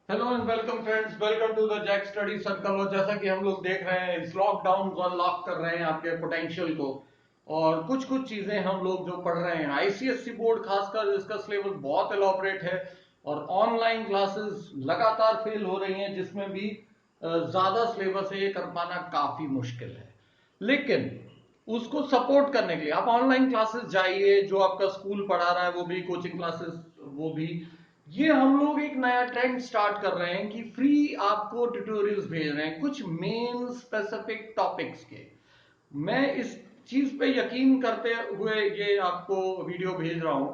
Hello and welcome friends, welcome to the Jack study circle. और जैसा कि हम लोग देख रहे हैं, इस लॉकडाउन को अनलॉक कर रहे हैं आपके पोटेंशियल को। और कुछ कुछ चीजें हम लोग जो पढ़ रहे हैं, आईसीएससी बोर्ड खासकर, जिसका सिलेबस बहुत एलॉबरेट है और ऑनलाइन क्लासेस लगातार फेल हो रही हैं, जिसमें भी ज्यादा सिलेबस है, ये कर पाना काफी मुश्किल है। लेकिन उसको सपोर्ट करने के लिए आप ऑनलाइन क्लासेस जाइए, जो आपका स्कूल पढ़ा रहा है वो भी, कोचिंग क्लासेस वो भी। ये हम लोग एक नया ट्रेंड स्टार्ट कर रहे हैं कि फ्री आपको ट्यूटोरियल्स भेज रहे हैं कुछ मेन स्पेसिफिक टॉपिक्स के। मैं इस चीज पे यकीन करते हुए ये आपको वीडियो भेज रहा हूं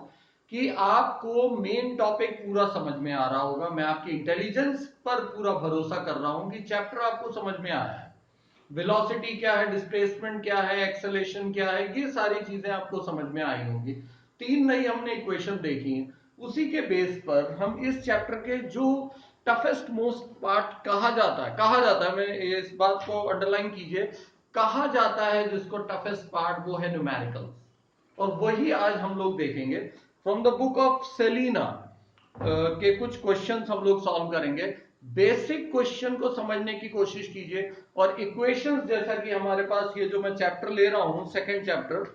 कि आपको मेन टॉपिक पूरा समझ में आ रहा होगा। मैं आपकी इंटेलिजेंस पर पूरा भरोसा कर रहा हूं कि चैप्टर आपको समझ में आया है। वेलोसिटी क्या है, डिस्प्लेसमेंट क्या है, एक्सेलेरेशन क्या है, ये सारी चीजें आपको समझ में आई होंगी। तीन नई हमने इक्वेशन देखी हैं। उसी के बेस पर हम इस चैप्टर के जो टफेस्ट मोस्ट पार्ट कहा जाता है, मैं इस बात को अंडरलाइन कीजिए, कहा जाता है जिसको टफेस्ट पार्ट, वो है न्यूमेरिकल्स। और वही आज हम लोग देखेंगे। From the book of Selina के कुछ क्वेश्चंस हम लोग सॉल्व करेंगे। बेसिक क्वेश्चन को समझने की कोशिश कीजिए। और इक्वेशंस, जैसा कि हमारे पास ये जो मैं चैप्टर ले रहा हूं, second chapter,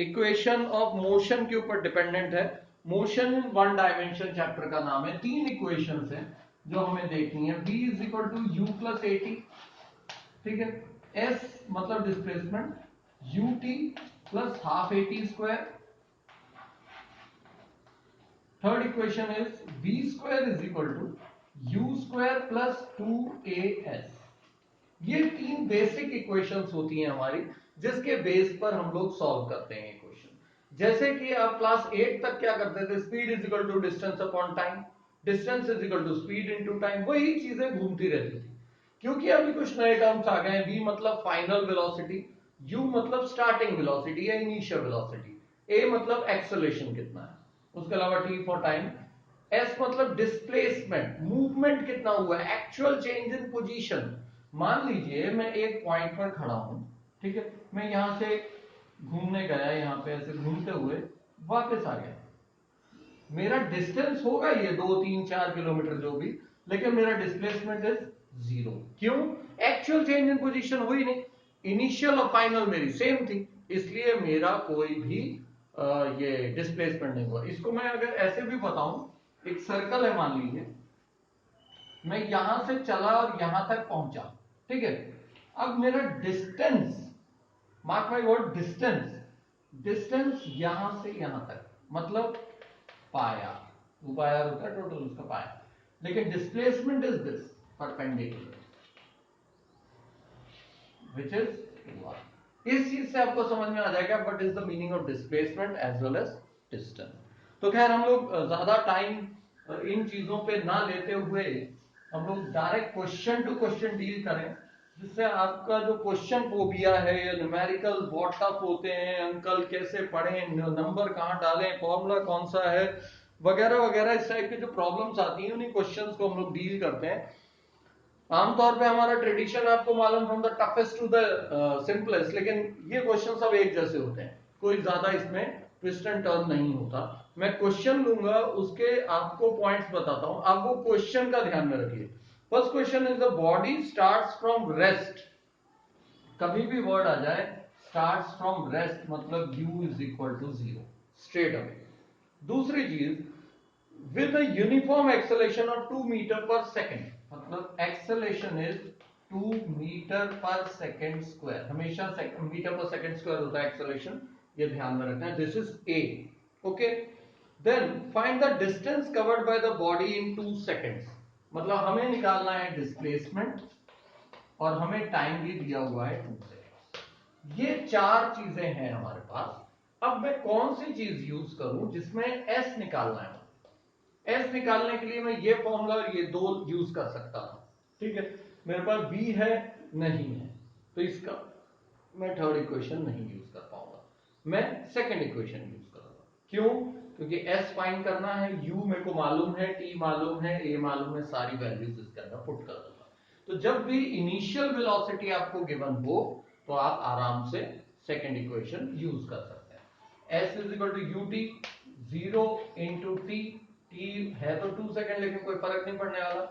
equation of motion के ऊपर डिपेंडेंट है। Motion in one dimension chapter का नाम है। तीन इक्वेशंस हैं जो हमें देखनी है। v is equal to u plus a t, ठीक है। s मतलब displacement, ut plus half a t square. Third equation is v square is equal to u square plus 2as। ये तीन बेसिक इक्वेशंस होती हैं हमारी, जिसके बेस पर हम लोग सॉल्व करते हैं इक्वेशन। जैसे कि आप क्लास 8 तक क्या करते थे, speed is equal to distance upon time, distance is equal to speed into time, वही चीजें घूमती रहती थी। क्योंकि अभी कुछ नए टर्म्स आ गए हैं। v मतलब फाइनल वेलोसिटी, u मतलब स्टार्टिंग वेलोसिटी या इनिशियल वेलोसिटी, a मतलब एक्सेलरेशन कितना है, उसके अलावा t फॉर टाइम, s मतलब डिस्प्लेसमेंट, मूवमेंट कितना हुआ है, एक्चुअल चेंज इन पोजीशन। मान लीजिए मैं एक पॉइंट पर खड़ा हूं, ठीक है, मैं यहां से घूमने गया, यहां पे ऐसे घूमते हुए वापस आ गया। मेरा डिस्टेंस होगा ये 2 3 4 किलोमीटर जो भी, लेकिन मेरा डिस्प्लेसमेंट इज जीरो। क्यों? एक्चुअल चेंज इन पोजीशन हुई नहीं। इनिशियल और फाइनल मेरी सेम थी, इसलिए मेरा कोई भी ये डिस्प्लेसमेंट नहीं हुआ। इसको मैं अगर ऐसे भी बताऊं, एक सर्कल है मान लीजिए, मैं यहां से चला और यहां तक पहुंचा, ठीक है। अब मेरा distance, mark my word, distance, distance यहां से यहां तक मतलब पाया, 2 पाया होता है टोटल उसका पाया। लेकिन displacement is this perpendicular, which is 2r। इस चीज से आपको समझ में आ जाएगा what is the meaning of displacement as well as distance. तो खैर, हम लोग ज्यादा टाइम इन चीजों पे ना लेते हुए हम लोग direct question to question deal करें, जिससे आपका जो क्वेश्चन फोबिया है या न्यूमेरिकल बहुत टफ होते हैं, अंकल कैसे पढ़ें, नंबर कहाँ डालें, फॉर्मूला कौन सा है, वगैरह वगैरह, इस टाइप की जो प्रॉब्लम्स आती हैं, उन्हीं क्वेश्चंस को हम लोग डील करते हैं। आमतौर पे हमारा ट्रेडिशन आपको मालूम, from the toughest to the simplest, लेकिन ये क्वेश्चन सब एक जैसे होते हैं, कोई ज्यादा इसमें ट्विस्ट एंड टर्न नहीं होता। मैं क्वेश्चन लूंगा, उसके आपको पॉइंट्स बताता हूं, आप वो क्वेश्चन का ध्यान में रखिए। First question is the body starts from rest. कभी भी वर्ड आ जाए स्टार्ट्स फ्रॉम रेस्ट मतलब u is equal to 0 straight away. दूसरी चीज, with a uniform acceleration of 2 metre per second, मतलब acceleration is 2 metre per second square. हमेशा metre per second square होता है एक्सेलेरेशन, ये ध्यान में रखना है। This is a, okay. Then find the distance covered by the body in 2 seconds, मतलब हमें निकालना है डिस्प्लेसमेंट और हमें टाइम भी दिया हुआ है 2 सेकेंड। ये चार चीजें हैं हमारे पास। अब मैं कौन सी चीज यूज करूं जिसमें एस निकालना है। एस निकालने के लिए मैं ये फॉर्मूला और ये दो यूज कर सकता हूं, ठीक है। मेरे पास बी है, नहीं है, तो इसका मैं थर्ड इक्वेशन नहीं यूज कर पाऊंगा, मैं सेकंड इक्वेशन यूज करूंगा। क्यों? क्योंकि एस फाइंड करना है, यू मेरे को मालूम है, टी मालूम है, ए मालूम है, सारी वैल्यूज इसके अंदर पुट कर दूंगा। तो जब भी इनिशियल वेलोसिटी आपको गिवन हो, तो आप आराम से सेकंड इक्वेशन यूज कर सकते हैं। S is equal to u t, 0 into t t है तो 2 सेकंड, लेकिन कोई फर्क नहीं पड़ने वाला।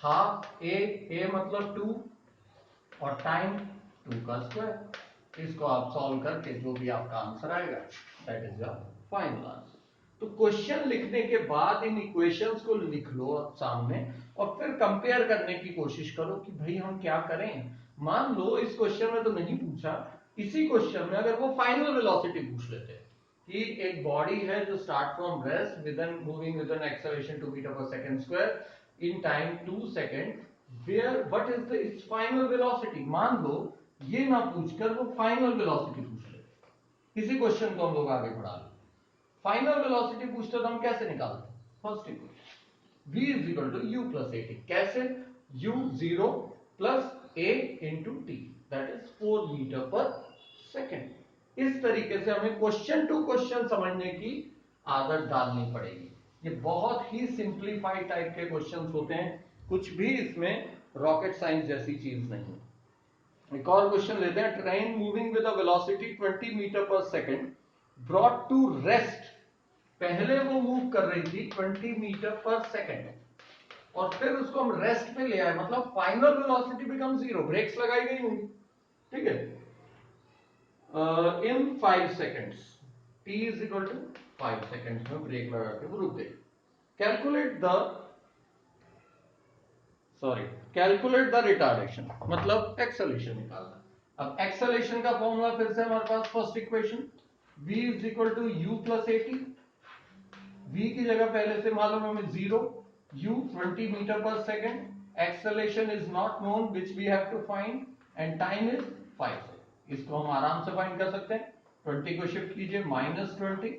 हाफ ए मतलब 2 और टाइम 2 का स्क्वायर। इसको आप सॉल्व करके जो भी आपका आंसर आएगा that is your final answer. तो क्वेश्चन लिखने के बाद इन इक्वेशंस को लिख लो आप सामने और फिर कंपेयर करने की कोशिश करो कि भाई हम क्या करें। मान लो इस क्वेश्चन में तो नहीं पूछा, इसी क्वेश्चन में अगर वो फाइनल वेलोसिटी पूछ लेते कि एक बॉडी है जो start from rest with an moving with an acceleration 2 metre per second square in time 2 second, where what is the its final velocity. मान लो ये ना पूछकर वो फाइनल वेलोसिटी पूछ लेते, इसी क्वेश्चन को हम लोग आगे बढ़ा लो। फाइनल वेलोसिटी पूछते तो हम कैसे निकालते? First equation v is equal to u plus at। कैसे? u 0 plus a into t that is 4 metre per second. इस तरीके से हमें क्वेश्चन टू क्वेश्चन समझने की आदत डालनी पड़ेगी। ये बहुत ही सिंप्लीफाइड टाइप के क्वेश्चंस होते हैं, कुछ भी इसमें रॉकेट साइंस जैसी चीज नहीं है। एक और क्वेश्चन लेते हैं। Train moving with a velocity 20 metre per second brought to rest. पहले वो मूव कर रही थी 20 मीटर पर सेकेंड और फिर उसको हम रेस्ट पे ले आए, मतलब फाइनल वेलोसिटी बिकम 0, ब्रेक्स लगाई गई होंगी, ठीक है, in 5 seconds. t is equal to 5 seconds में ब्रेक लगा के वो रुक गई। कैलकुलेट द रिटार्डेशन, मतलब एक्सेलरेशन निकालना। अब एक्सेलरेशन का फॉर्मूला फिर से हमारे पास first equation v is equal to u plus at। v की जगह पहले से मालूम हमें 0, u 20 metre per second, acceleration is not known which we have to find and time is 5 second. इसको हम आराम से फाइंड कर सकते हैं। 20 को शिफ्ट कीजिए -20,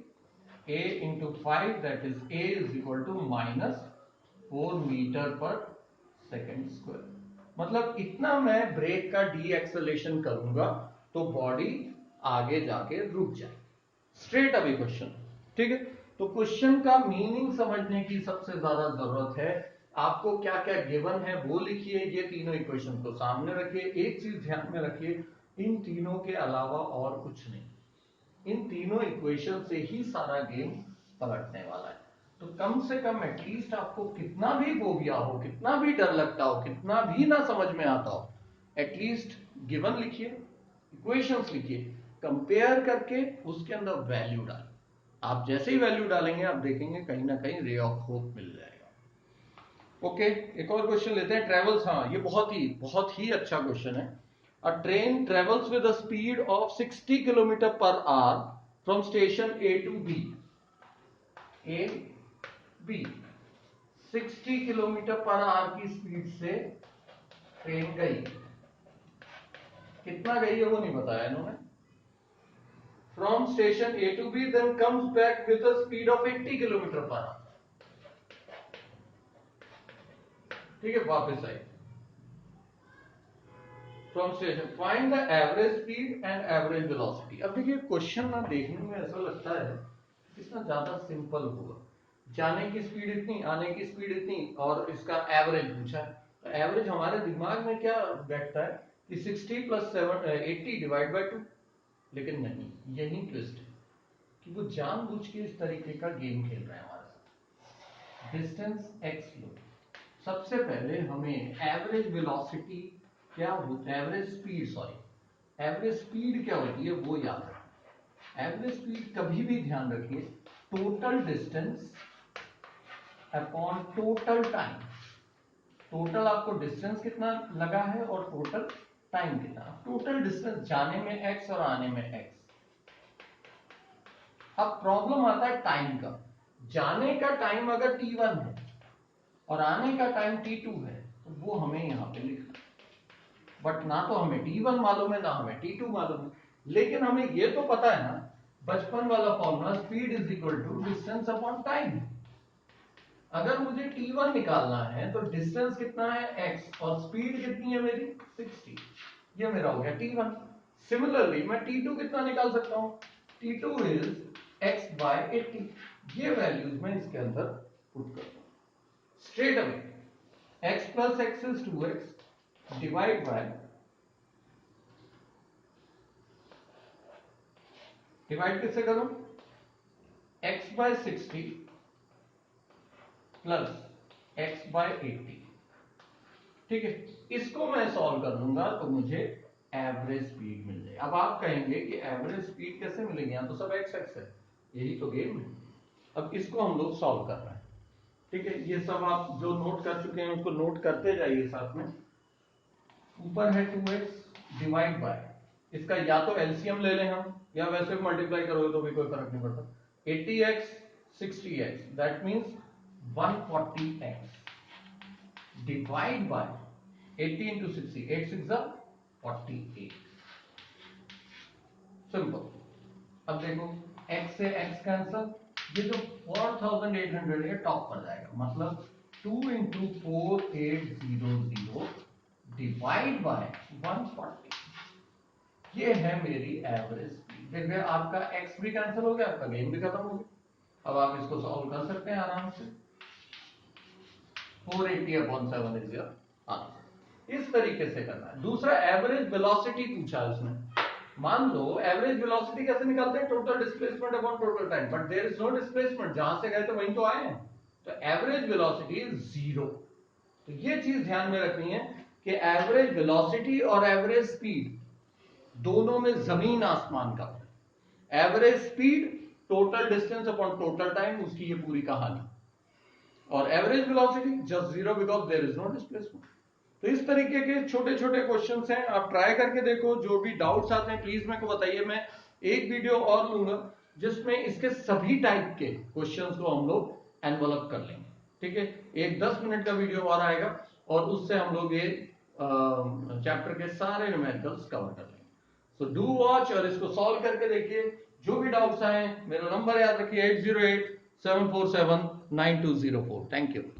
a into 5 that is a is equal to -4 metre per second square. मतलब इतना मैं ब्रेक का डी एक्सेलरेशन करूंगा तो बॉडी आगे जाके रुक जाए। स्ट्रेट अवे क्वेश्चन, ठीक है। तो क्वेश्चन का मीनिंग समझने की सबसे ज्यादा जरूरत है। आपको क्या क्या गिवन है वो लिखिए, ये तीनों इक्वेशन को सामने रखिए। एक चीज ध्यान में रखिए, इन तीनों के अलावा और कुछ नहीं, इन तीनों इक्वेशन से ही सारा गेम पलटने वाला है। तो कम से कम एटलीस्ट आपको कितना भी फोबिया हो, कितना भी डर लगता हो, कितना भी ना समझ में आता हो, एटलीस्ट गिवन लिखिए, इक्वेशंस लिखिए, कंपेयर करके उसके अंदर वैल्यू डालें। आप जैसे ही वैल्यू डालेंगे आप देखेंगे कहीं ना कहीं रे ऑफ होप मिल जाएगा। ओके, एक और क्वेश्चन लेते हैं। ट्रेवल्स, हाँ ये बहुत ही अच्छा क्वेश्चन है। A train travels with a speed of 60 km per hour from station A to B. A, B 60 kilometre per hour की स्पीड से ट्रेन गई। कितना गई है वो नहीं बताया इन्होंने। From station A to B then comes back with a speed of 80 kilometre per hour. ठीक है, वापस आई। From station find the average speed and average velocity। अब देखिए क्वेश्चन ना देखने में ऐसा लगता है कितना ज्यादा सिंपल होगा। जाने की स्पीड इतनी, आने की स्पीड इतनी और इसका एवरेज पूछा है। तो एवरेज हमारे दिमाग में क्या बैठता है कि 60 प्लस 80 डिवाइड बाय 2, लेकिन नहीं, यही ट्विस्ट है कि वो जानबूझ के इस तरीके का गेम खेल रहे हैं हमारे साथ। डिस्टेंस x लो, सबसे पहले हमें एवरेज वेलोसिटी क्या होती है, एवरेज स्पीड क्या होती है वो याद रखना। एवरेज स्पीड कभी भी ध्यान रखिए total distance upon total time. Total आपको डिस्टेंस कितना लगा है और टोटल टाइम कितना। टोटल डिस्टेंस जाने में x और आने में x। अब प्रॉब्लम आता है टाइम का। जाने का टाइम अगर t1 है और आने का टाइम t2 है तो वो हमें यहां पे लिखना। बट ना तो हमें t1 मालूम है ना हमें t2 मालूम है, लेकिन हमें ये तो पता है ना बचपन वाला formula speed is equal to distance upon time. अगर मुझे t1 निकालना है तो डिस्टेंस कितना है x और स्पीड कितनी है मेरी 60, ये मेरा हो गया t1। सिमिलरली मैं t2 कितना निकाल सकता हूं, t2 इज x by 80। ये वैल्यूज मैं इसके अंदर पुट करता हूं straight away. x plus x is 2x divide by, divide किससे करूं, x by 60 plus x by 80। ठीक है, इसको मैं सॉल्व कर लूंगा तो मुझे एवरेज स्पीड मिल जाएगी। अब आप कहेंगे कि एवरेज स्पीड कैसे मिलेगी, यहाँ तो सब x x है, यही तो गेम है। अब इसको हम लोग सॉल्व कर रहे हैं। ठीक है, ये सब आप जो नोट कर चुके हैं उसको नोट करते जाइए साथ में। ऊपर है 2x डिवाइड बाय, इसका या तो एलसीएम ले लें हम, या वैसे मल्टीप्लाई करोगे तो भी कोई फर्क नहीं पड़ता। 80x 60x, that means 140x divide by 80 into 60, 8 6 48। Simple. अब देखो x से x कैंसल, ये जो 4800 है टॉप पर जाएगा, मतलब 2 into 4800 डिवाइड बाय 140। ये है मेरी एवरेज स्पीड। देखिए आपका x भी कैंसिल हो गया, आपका गेम भी खत्म हो गया। अब आप इसको सॉल्व कर सकते हैं आराम से। 480/7 इज योर आंसर। इस तरीके से करना है। दूसरा एवरेज वेलोसिटी पूछा है उसने। मान लो एवरेज वेलोसिटी कैसे निकालते हैं, total displacement upon total time, but there is no displacement, जहां से गए थे वहीं तो आए हैं, तो एवरेज वेलोसिटी इज 0। तो ये चीज ध्यान में रखनी है कि एवरेज वेलोसिटी और एवरेज स्पीड दोनों में जमीन आसमान का फर्क। Average speed total distance upon total time, उसकी ये पूरी कहानी। और average velocity just 0 because there is no displacement. तो इस तरीके के छोटे छोटे क्वेश्चंस हैं, आप ट्राई करके देखो। जो भी डाउट्स आते हैं प्लीज मेरे को बताइए। मैं एक वीडियो और लूंगा जिसमें इसके सभी टाइप के क्वेश्चंस को हम लोग एनवलप कर लेंगे। ठीक है, एक 10 मिनट का वीडियो और आएगा और उससे हम लोग ये चैप्टर के सारे न्यूमेरिकल्स कवर कर लेंगे। सो डू वॉच और इसको सॉल्व करके देखिए। जो भी डाउट्स आए, मेरा नंबर याद रखिए 808-747-9204। Thank you.